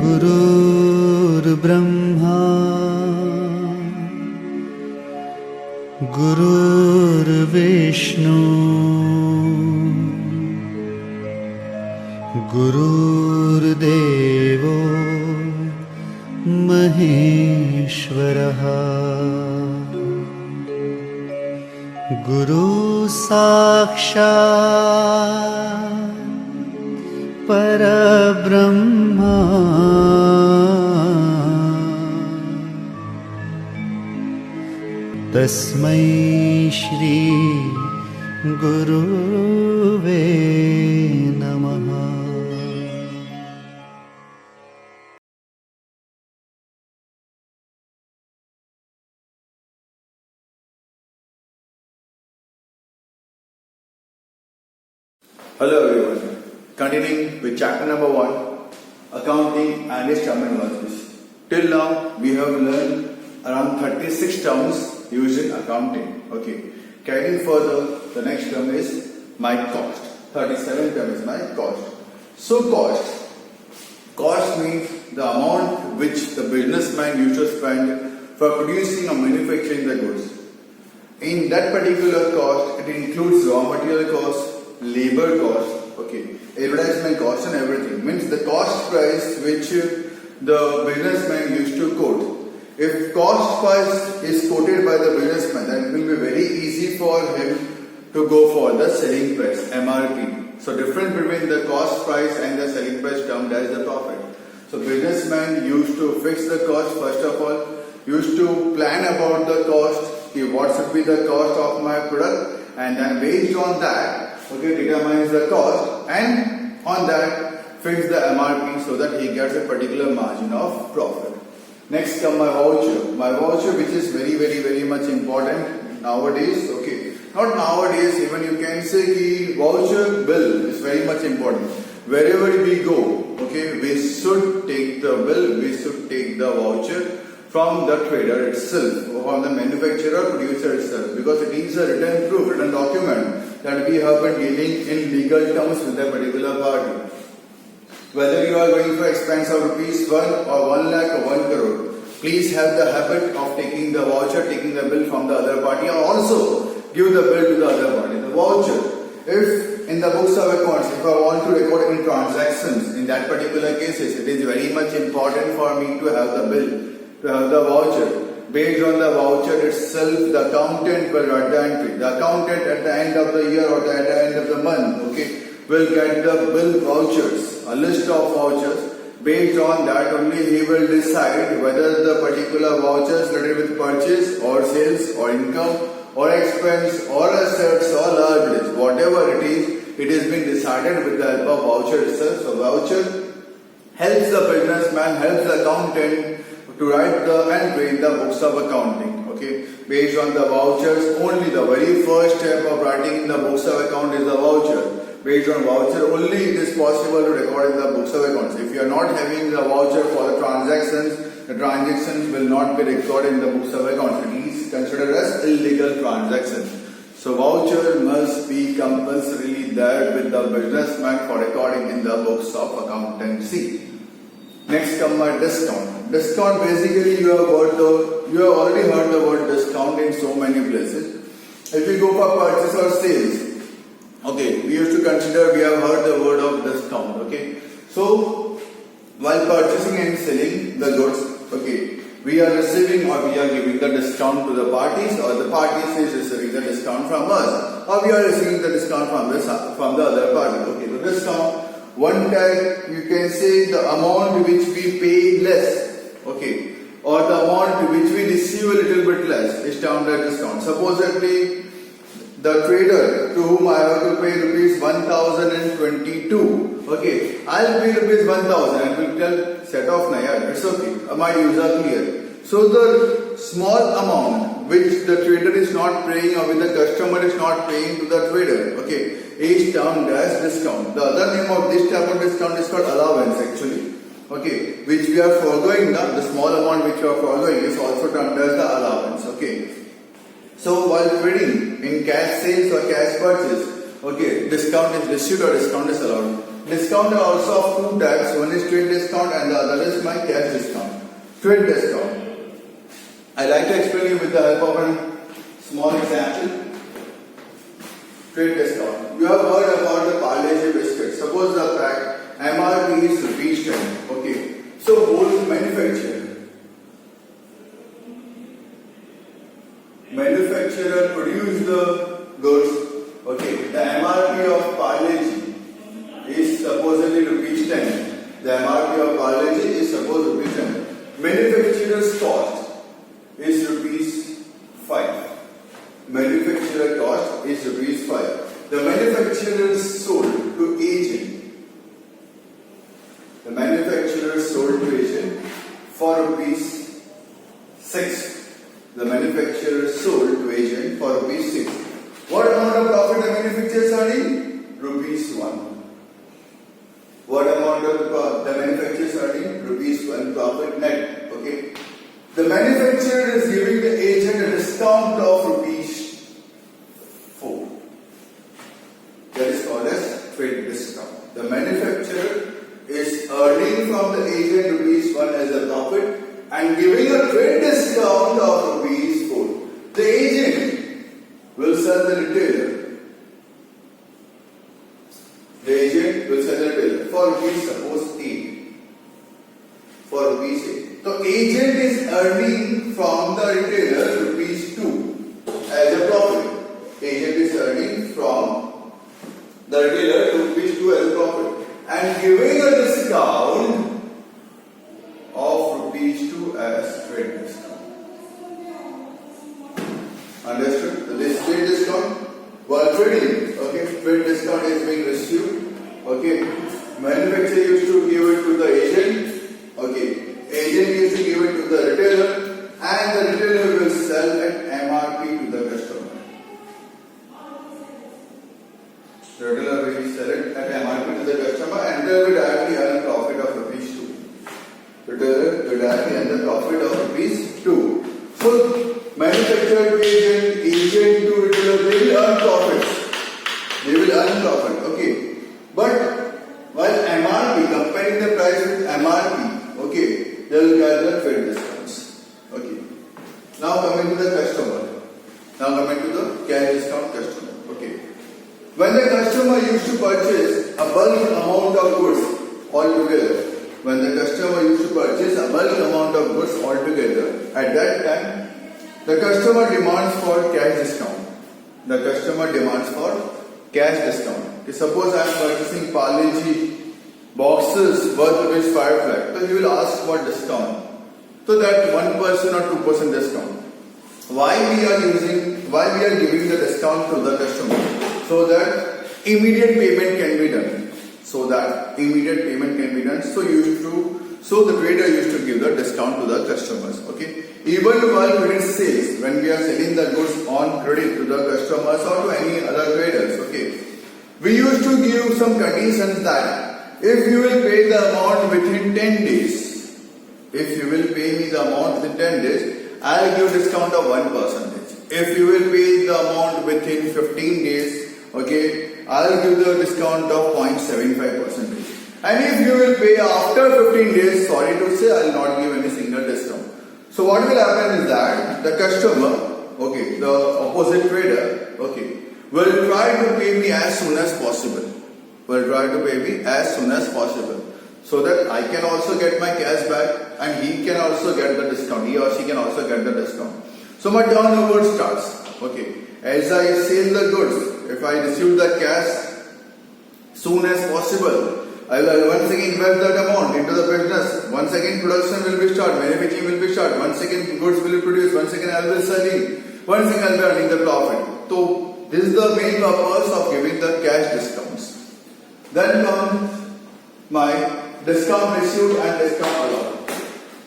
गुरुर्ब्रह्मा गुरुर्विष्णु गुरुर्देवो महेश्वरः गुरु साक्षात् परब्रह्मा तस्मै श्री गुरुवे नमः। Hello everyone, continuing with chapter number 1, accounting and its terminologies. Till now we have learned around 36 terms used in accounting. Okay, carrying further, the next term is my cost. 37 term is my cost. So cost means the amount which the businessman used to spend for producing or manufacturing the goods. In that particular cost, it includes raw material cost, labor cost, okay, advertisement cost and everything. Means the cost price which the businessman used to quote. If cost price is quoted by the businessman, then it will be very easy for him to go for the selling price, MRP. So difference between the cost price and the selling price term, that is the profit. So businessman used to fix the cost first of all, used to plan about the cost, okay, what should be the cost of my product, and then based on that, okay, determines the cost, and on that fix the MRP so that he gets a particular margin of profit. Next come my voucher. My voucher, which is very much important nowadays. Okay, not nowadays, even you can say the voucher bill is very much important. Wherever we go, okay, we should take the bill, we should take the voucher from the trader itself, or from the manufacturer, producer itself, because it is a written proof, written document that we have been dealing in legal terms with a particular party. Whether you are going for expense of rupees 1 or 1 lakh or 1 crore, please have the habit of taking the voucher, taking the bill from the other party, or also give the bill to the other party. The voucher, if in the books of accounts, if I want to record any transactions, in that particular cases, it is very much important for me to have the bill, to have the voucher. Based on the voucher itself, the accountant will write the entry. The accountant at the end of the year or at the end of the month, okay, will get the bill vouchers, a list of vouchers. Based on that only he will decide whether the particular vouchers related with purchase or sales or income or expense or assets or liabilities, whatever it has been decided with the help of voucher itself. So voucher helps the businessman, helps the accountant to write the entry in the books of accounting. Okay, based on the vouchers, only the very first step of writing in the books of account is the voucher. Based on voucher, only it is possible to record in the books of accounts. If you are not having the voucher for the transactions will not be recorded in the books of accounts. It is considered as illegal transactions. So voucher must be compulsorily there with the businessman for recording in the books of accountancy. Next come my discount. Discount, basically you have already heard the word discount in so many places. If you go for purchase or sales, okay, we used to consider, we have heard the word of discount. Okay, so while purchasing and selling the goods, okay, we are receiving or we are giving the discount to the parties, or the parties is receiving the discount from us, or we are receiving the discount from the other party. Okay, the discount, one time you can say the amount which we pay less, okay, or the amount which we receive a little bit less is termed as discount. Supposedly the trader to whom I have to pay rupees 1022, okay, I'll pay rupees 1000 and will tell set off na yaar, it's okay, my dues are clear. So the small amount which the trader is not paying or which the customer is not paying to the trader, okay, is termed as discount. The other name of this type of discount is called allowance actually, okay, which we are foregoing now. The small amount which we are foregoing is also termed as the allowance, okay. So while trading in cash sales or cash purchase, okay, discount is received or discount is allowed. Discount are also of two types. One is trade discount and the other is my cash discount. Trade discount. I like to explain you with the help of a small example. Trade discount. You have heard about the Parle-G biscuit. Suppose the pack MRP is rupees 10. Okay. So both manufacturer produce the goods. Okay. The MRP of Parle-G is supposedly rupees 10. The MRP of Parle-G is supposed rupees 10. Manufacturer's cost is rupees 5. Manufacturer cost is rupees 5. The manufacturer sold to agent. The manufacturer sold to agent for rupees 6. The manufacturer sold to agent for rupees 6. What amount of profit the manufacturer is earning? Rupees 1. What amount of the manufacturer is earning? Rupees 1 profit net. Okay. The manufacturer is giving the agent a discount of rupees 4. That is called as trade discount. The manufacturer is earning from the agent rupees 1 as a profit and giving a trade discount of rupees 4. The agent will sell the retailer. The agent will sell the retailer for rupees suppose 8. For rupees 8. So agent is earning from the retailer rupees 2 as a profit. Agent is earning from the retailer rupees 2 as a profit and giving a discount of rupees 2 as trade discount. Understood? So this trade discount while trading, okay, trade discount is being received. Okay, manufacturer used to give it to the agent. Okay, agent used to give it to the retailer, and the retailer will sell at MRP to the customer. The retailer will sell it at MRP to the customer, and they will directly earn a profit of rupees 2. Retailer will directly earn the profit of rupees 2. So manufacturer to agent, agent to retailer, they will earn profits. They will earn profit. Okay, but while MRP, comparing the price with MRP, okay, they will get the trade discounts. Okay. Now coming to the customer. Now coming to the cash discount customer. Okay. When the customer used to purchase a bulk amount of goods altogether, when the customer used to purchase a bulk amount of goods altogether, at that time, the customer demands for cash discount. The customer demands for cash discount. Okay, suppose I am purchasing Parle-G boxes worth rupees 5 lakh. So he will ask for discount. So that 1% or 2% discount. Why we are giving the discount to the customer? So that immediate payment can be done. So the trader used to give the discount to the customers. Okay. Even while credit sales, when we are selling the goods on credit to the customers or to any other traders, okay, we used to give some conditions that if you will pay the amount within 10 days, if you will pay me the amount within 10 days, I'll give discount of 1%. If you will pay the amount within 15 days, okay, I'll give the discount of 0.75%. And if you will pay after 15 days, sorry to say, I'll not give any single discount. So what will happen is that the customer, okay, the opposite trader, okay, will try to pay me as soon as possible. So that I can also get my cash back and he can also get the discount. He or she can also get the discount. So my turnover starts. Okay. As I sell the goods, if I receive the cash soon as possible, I will once again invest that amount into the business. Once again production will be start, manufacturing will be start. Once again goods will be produced. Once again I will be selling. Once again I will be earning the profit. So this is the main purpose of giving the cash discounts. Then comes my discount received and discount allowed.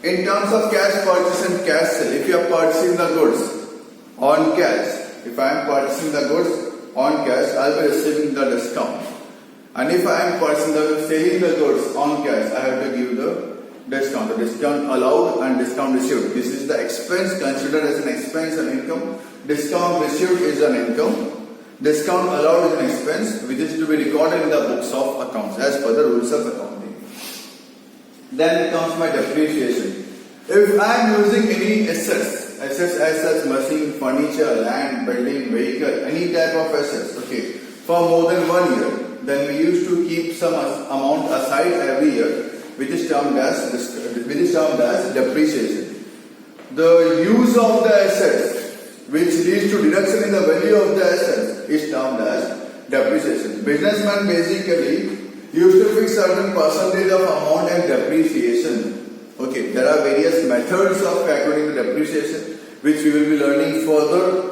In terms of cash purchase and cash sale, if you are purchasing the goods on cash, if I am purchasing the goods on cash, I will be receiving the discount. And if I am selling the goods on cash, I have to give the discount. The discount allowed and discount received. This is the expense considered as an expense and income. Discount received is an income. Discount allowed is an expense which is to be recorded in the books of accounts as per the rules of accounting. Then comes my depreciation. If I am using any assets as such machine, furniture, land, building, vehicle, any type of assets, okay, for more than 1 year, then we used to keep some amount aside every year, which is termed as depreciation. The use of the assets, which leads to reduction in the value of the assets, is termed as depreciation. Businessmen basically used to fix certain percentage of amount and depreciation. Okay, there are various methods of calculating the depreciation, which we will be learning further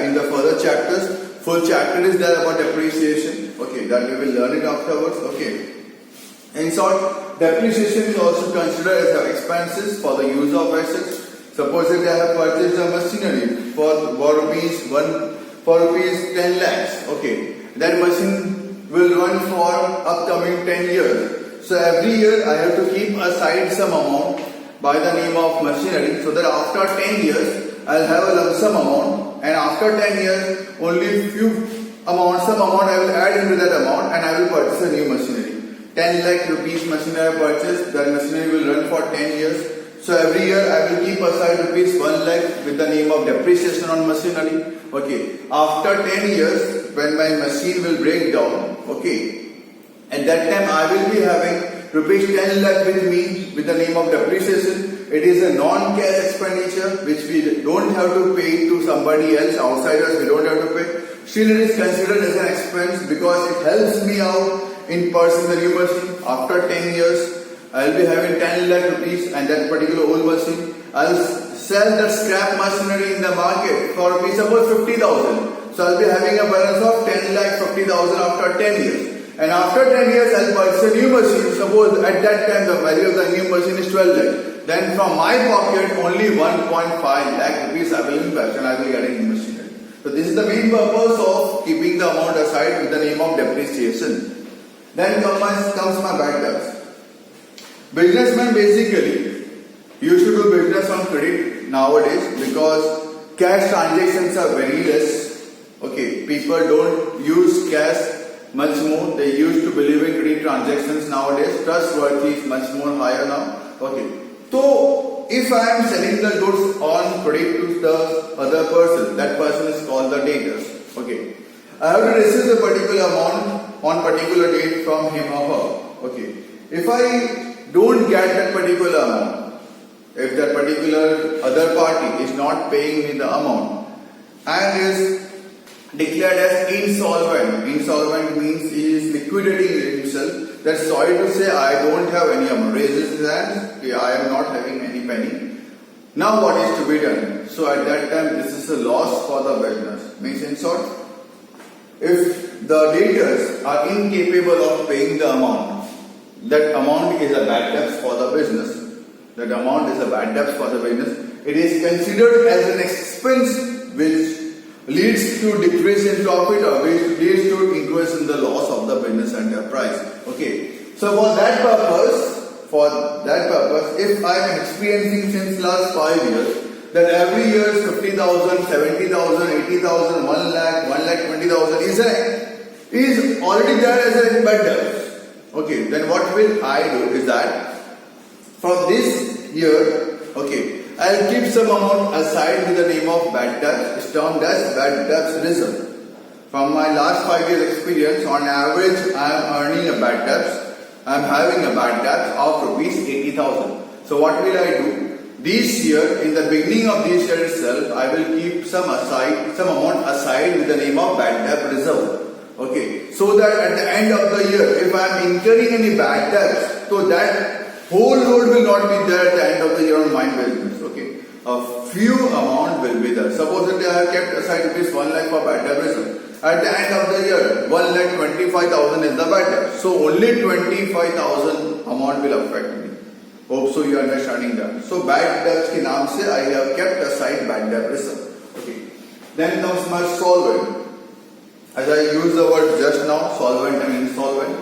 in the further chapters. Full chapter is there about depreciation. Okay, that we will learn it afterwards. Okay. In short, depreciation is also considered as expenses for the use of assets. Suppose if I have purchased a machinery for rupees 10 lakhs. Okay, that machine will run for upcoming 10 years. So every year I have to keep aside some amount by the name of machinery, so that after 10 years I'll have a lump sum amount, and after 10 years only some amount I will add into that amount and I will purchase a new machinery. 10 lakh rupees machinery I purchased, that machinery will run for 10 years. So every year I will keep aside rupees 1 lakh with the name of depreciation on machinery. Okay, after 10 years when my machine will break down, okay, at that time I will be having rupees 10 lakh with me with the name of depreciation. It is a non-cash expenditure which we don't have to pay to somebody else, outsiders we don't have to pay. Still it is considered as an expense because it helps me out in purchasing the new machine. After 10 years I will be having 10 lakh rupees and that particular old machine. I will sell that scrap machinery in the market for rupees suppose 50,000. So I will be having a balance of 10 lakh 50,000 after 10 years. And after 10 years I will purchase a new machine. Suppose at that time the value of the new machine is 12 lakh. Then from my pocket only 1.5 lakh rupees I will invest and I will get a new machinery. So this is the main purpose of keeping the amount aside with the name of depreciation. Then comes my bad debts. Businessmen basically used to do business on credit nowadays because cash transactions are very less. Okay, people don't use cash much more. They used to believe in credit transactions nowadays. Trustworthy is much more higher now. Okay, so if I am selling the goods on credit to the other person, that person is called the debtors. Okay, I have to receive a particular amount on particular date from him or her. Okay, if I don't get that particular amount, if that particular other party is not paying me the amount and is declared as insolvent. Insolvent means he is liquidating himself. That's sorry to say I don't have any amount. Raises his hand, I am not having any penny. Now what is to be done? So at that time this is a loss for the business. Means in short, if the debtors are incapable of paying the amount, that amount is a bad debt for the business. That amount is a bad debt for the business. It is considered as an expense which leads to decrease in profit or which leads to increase in the loss of the business enterprise. Okay. So for that purpose, if I am experiencing since last 5 years that every year 50,000, 70,000, 80,000, 1 lakh, 1,20,000 is already there as a bad debt. Okay, then what will I do is that from this year, okay, I'll keep some amount aside with the name of bad debt, it's termed as bad debts reserve. From my last 5 years experience, on average, I am earning a bad debt. I am having a bad debt of rupees 80,000. So what will I do? This year, in the beginning of this year itself, I will keep some amount aside with the name of bad debt reserve. Okay, so that at the end of the year, if I am incurring any bad debts, so that whole load will not be there at the end of the year on my business. Okay, a few amount will be there. Suppose that I have kept aside rupees 1 lakh for bad debt reserve. At the end of the year, 1,25,000 is the bad debt. So only 25,000 amount will affect me. Hope so you are understanding that. So bad debts ke naam se I have kept aside bad debt reserve. Okay. Then comes my solvent. As I used the word just now, solvent and insolvent.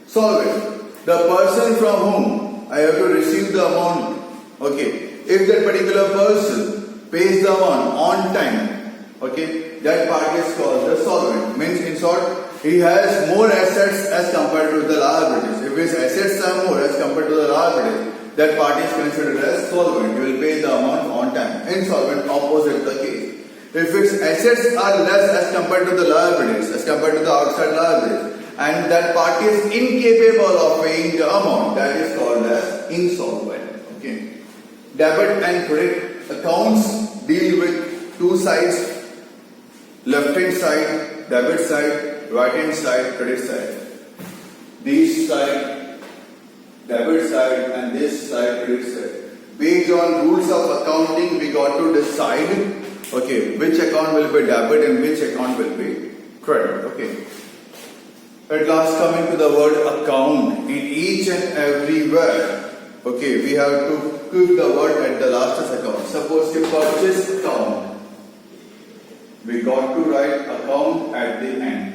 Solvent, the person from whom I have to receive the amount. Okay, if that particular person pays the amount on time, okay, that part is called the solvent. Means in short, he has more assets as compared to the liabilities. If his assets are more as compared to the liabilities, that part is considered as solvent. You will pay the amount on time. Insolvent, opposite the case. If its assets are less as compared to the liabilities, as compared to the outside liabilities, and that party is incapable of paying the amount, that is called as insolvent. Okay. Debit and credit accounts deal with two sides, left hand side, debit side, right hand side, credit side. This side, debit side, and this side, credit side. Based on rules of accounting, we got to decide, okay, which account will be debit and which account will be credit. Okay. At last, coming to the word account, in each and every word, okay, we have to keep the word at the last as account. Suppose you purchase account, we got to write account at the end.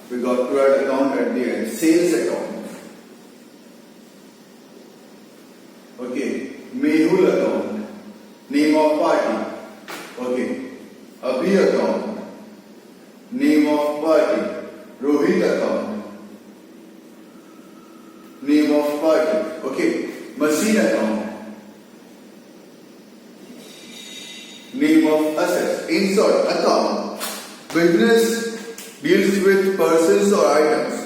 We got to write account at the end. Sales account. Okay, Mehul account, name of party. Okay, Abhi account, name of party. Rohit account, name of party. Okay, machine account, name of assets. In short, account. Business deals with persons or items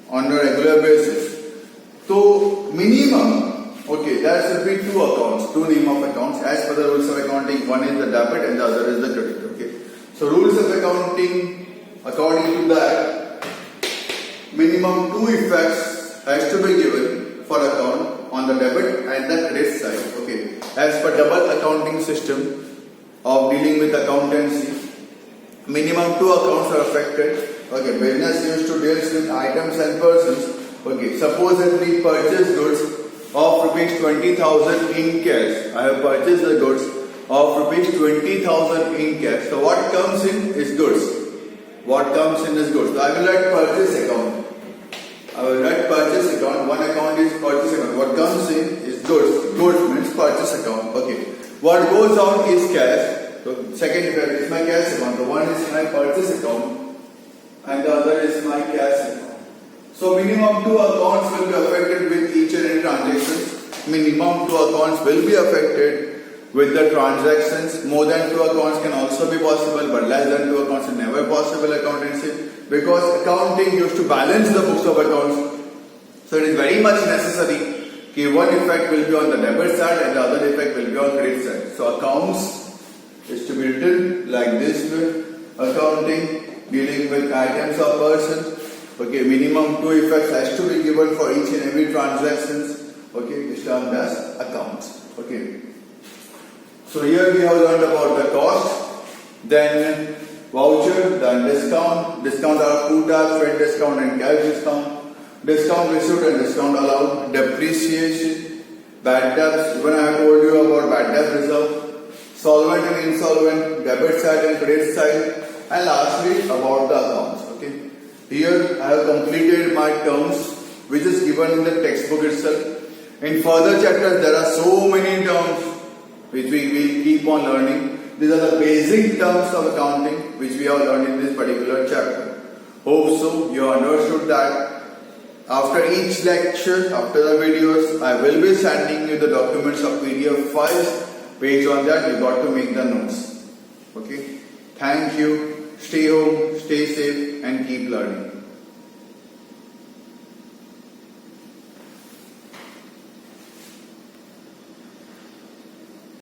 on a regular basis. So minimum, okay, there should be two accounts, two name of accounts. As per the rules of accounting, one is the debit and the other is the credit. Okay, so rules of accounting, according to that, minimum two effects has to be given for account on the debit and the credit side. Okay, as per double accounting system of dealing with accountancy, minimum two accounts are affected. Okay, business used to deal with items and persons. Okay, suppose that we purchase goods of rupees 20,000 in cash. I have purchased the goods of rupees 20,000 in cash. So what comes in is goods. What comes in is goods. So I will write purchase account. I will write purchase account. One account is purchase account. What comes in is goods. Goods means purchase account. Okay. What goes out is cash. So second effect is my cash account. The one is my purchase account and the other is my cash account. So minimum two accounts will be affected with each and every transactions. Minimum two accounts will be affected with the transactions. More than two accounts can also be possible, but less than two accounts is never possible accountancy, because accounting used to balance the books of accounts. So it is very much necessary that one effect will be on the debit side and the other effect will be on credit side. So accounts is to be written like this way. Accounting dealing with items or persons. Okay, minimum two effects has to be given for each and every transactions. Okay, is termed as accounts. Okay. So here we have learned about the cost, then voucher, then discount. Discount are two types, freight discount and cash discount. Discount received and discount allowed. Depreciation, bad debts. Even I have told you about bad debt reserve. Solvent and insolvent, debit side and credit side. And lastly about the accounts. Okay. Here I have completed my terms which is given in the textbook itself. In further chapters there are so many terms which we will keep on learning. These are the basic terms of accounting which we have learned in this particular chapter. Hope so you understood that. After each lecture, after the videos, I will be sending you the documents of PDF files. Based on that, you got to make the notes. Okay. Thank you. Stay home, stay safe and keep learning.